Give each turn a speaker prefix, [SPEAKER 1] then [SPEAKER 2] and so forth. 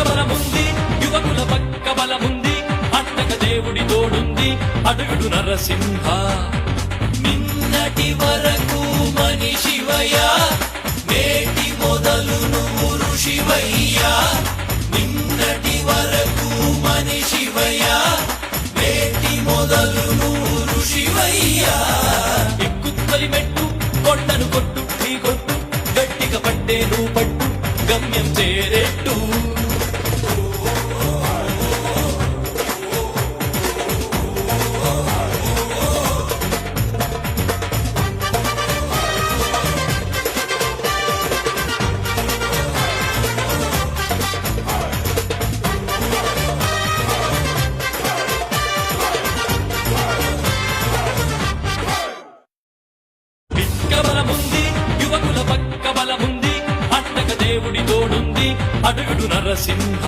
[SPEAKER 1] బలముంది యువకుల పక్క బలముంది అండక దేవుడి తోడుంది అడుగుడు నరసింహ నిన్నటి వరకు మనిషివయ్యా నేటి మొదలు నువ్వు ఋషివయ్యా నిన్నటి వరకు మనిషివయ్యా నేటి మొదలు నువ్వు ఋషివయ్యా ఎక్కుత్తలి మెట్టు కొండను కొట్టు ఢీ కొట్టు గట్టిగా పట్టే నువ్వు పట్టు గమ్యం చేరేట్టు బలముంది యువకుల పక్క బలముంది అండక దేవుడి తోడుంది అడుగుడు నరసింహ